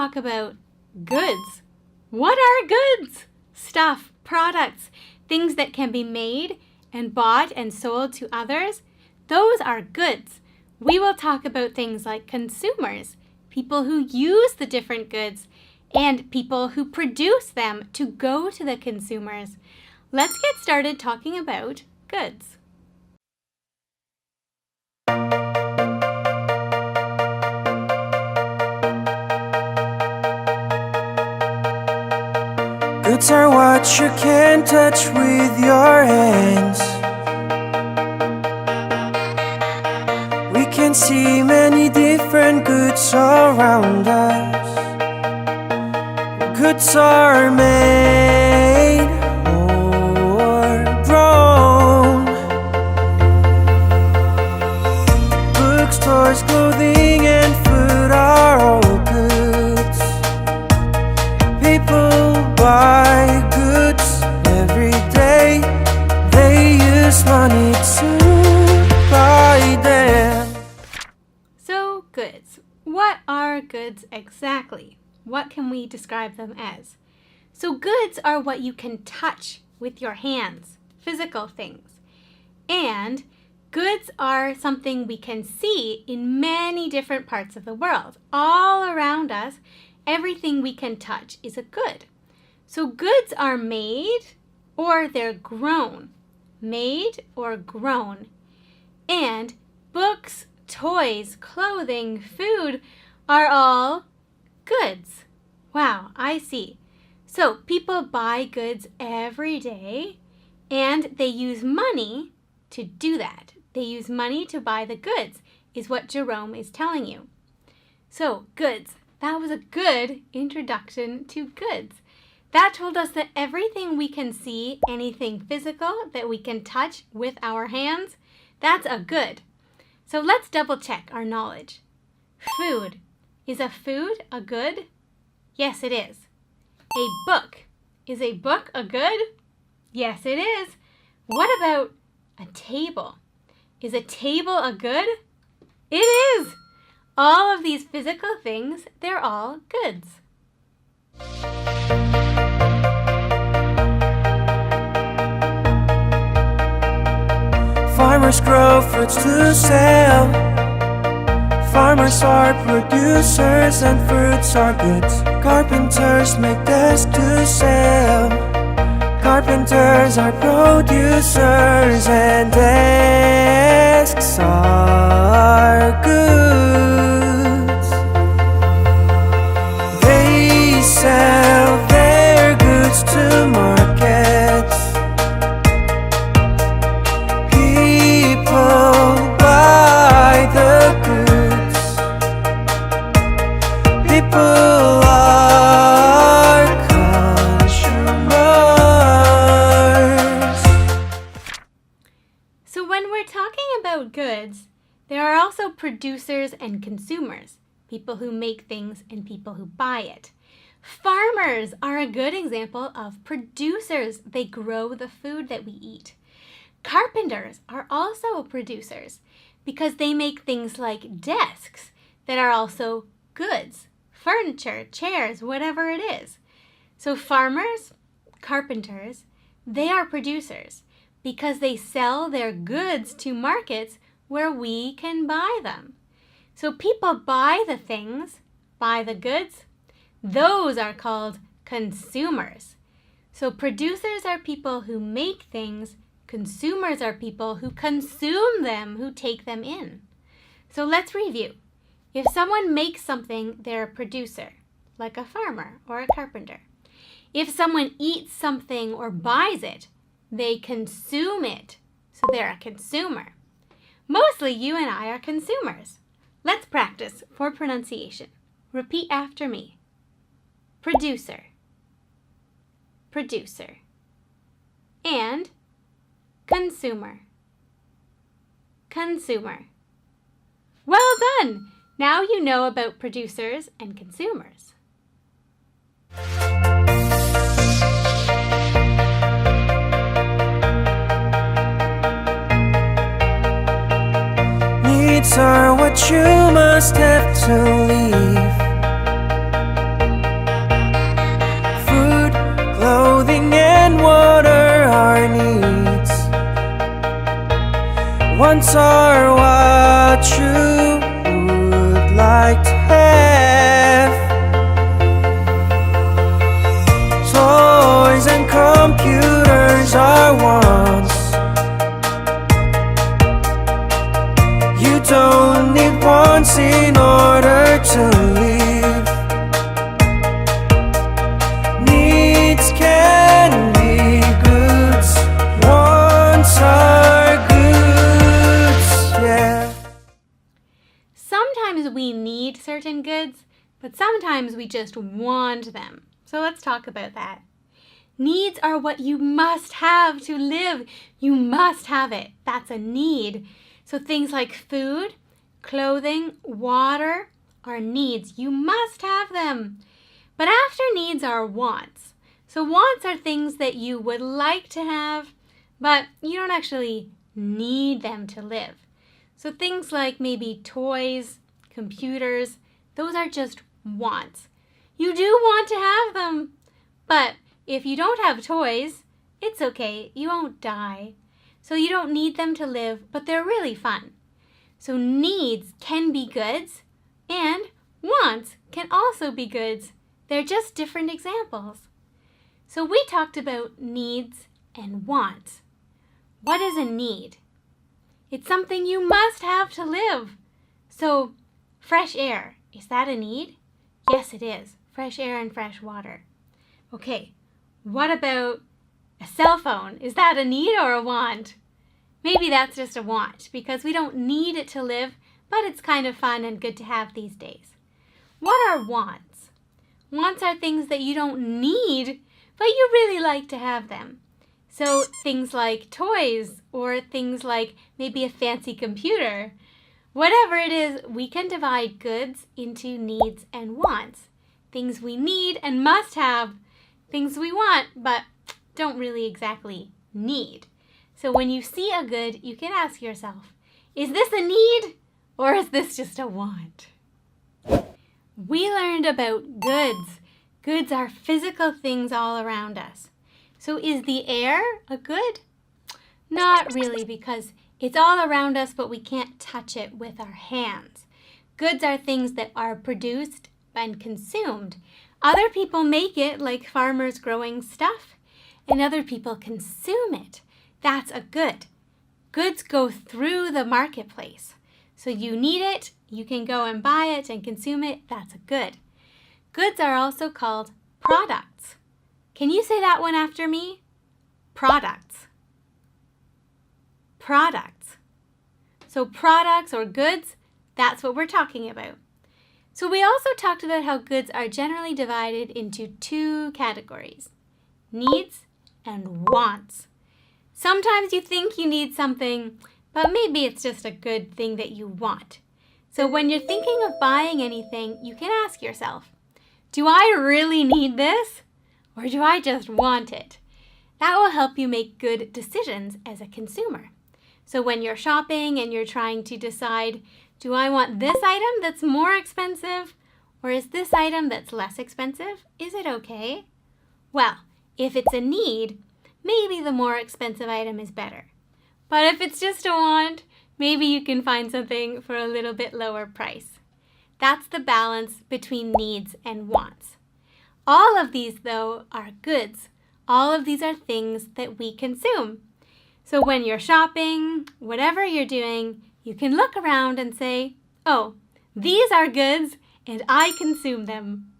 talk about goods. What are goods? Stuff, products, things that can be made and bought and sold to others. Those are goods. We will talk about things like consumers, people who use the different goods, and people who produce them to go to the consumers. Let's get started talking about goods. Goods are what you can touch with your hands. We can see many different goods around us. Goods are made or grown. Bookstores, clothing and food are all goods. People buy goods every day. They use money to buy them. So, goods. What are goods exactly? What can we describe them as? So goods are what you can touch with your hands, physical things. And goods are something we can see in many different parts of the world. All around us, everything we can touch is a good. So goods are made or they're grown. Made or grown. And books, toys, clothing, food are all goods. Wow, I see. So people buy goods every day and they use money to do that. They use money to buy the goods, is what Jerome is telling you. So goods, that was a good introduction to goods. That told us that everything we can see, anything physical that we can touch with our hands, that's a good. So let's double check our knowledge. Food. Is a food a good? Yes, it is. A book. Is a book a good? Yes, it is. What about a table? Is a table a good? It is. All of these physical things, they're all goods. Farmers grow fruits to sell. Farmers are producers and fruits are goods. Carpenters make desks to sell. Carpenters are producers and desks are goods. They sell their goods to markets. People buy the goods. People are consumers. So when we're talking about goods, there are also producers and consumers, people who make things and people who buy it. Farmers are a good example of producers. They grow the food that we eat. Carpenters are also producers because they make things like desks that are also goods, furniture, chairs, whatever it is. So farmers, carpenters, they are producers because they sell their goods to markets where we can buy them. So people buy the things, buy the goods. Those are called consumers. So producers are people who make things. Consumers are people who consume them, who take them in. So let's review. If someone makes something, they're a producer, like a farmer or a carpenter. If someone eats something or buys it, they consume it. So they're a consumer. Mostly you and I are consumers. Let's practice for pronunciation. Repeat after me. Producer. Producer. And consumer. Consumer. Well done! Now you know about producers and consumers. Needs are what you must have to leave. wants are what you would like to have. Toys and computers are wants. You don't need wants in order to live. Needs can be goods. Wants are goods. Yeah. Sometimes we need certain goods, but sometimes we just want them. So let's talk about that. Needs are what you must have to live. You must have it. That's a need. So things like food, clothing, water are needs. You must have them. But after needs are wants. So wants are things that you would like to have, but you don't actually need them to live. So things like maybe toys, computers, those are just wants. You do want to have them, but if you don't have toys, it's okay, you won't die. So you don't need them to live, but they're really fun. So needs can be goods, and wants can also be goods. They're just different examples. So we talked about needs and wants. What is a need? It's something you must have to live. So fresh air, is that a need? Yes, it is. Fresh air and fresh water. Okay, what about a cell phone? Is that a need or a want? Maybe that's just a want because we don't need it to live, but it's kind of fun and good to have these days. What are wants? Wants are things that you don't need, but you really like to have them. So things like toys or things like maybe a fancy computer. Whatever it is, we can divide goods into needs and wants. Things we need and must have, things we want but don't really exactly need. So when you see a good, you can ask yourself, is this a need or is this just a want? We learned about goods. Goods are physical things all around us. So is the air a good? Not really, because it's all around us, but we can't touch it with our hands. Goods are things that are produced and consumed. Other people make it, like farmers growing stuff, and other people consume it. That's a good. Goods go through the marketplace. So you need it, you can go and buy it and consume it, that's a good. Goods are also called products. Can you say that one after me? Products. Products. So products or goods, that's what we're talking about. So we also talked about how goods are generally divided into two categories, needs and wants. Sometimes you think you need something, but maybe it's just a good thing that you want. So when you're thinking of buying anything, you can ask yourself, do I really need this? Or do I just want it? That will help you make good decisions as a consumer. So when you're shopping and you're trying to decide, do I want this item that's more expensive? Or is this item that's less expensive? Is it okay? Well, if it's a need, maybe the more expensive item is better. But if it's just a want, maybe you can find something for a little bit lower price. That's the balance between needs and wants. All of these, though, are goods. All of these are things that we consume. So when you're shopping, whatever you're doing, you can look around and say, oh, these are goods and I consume them.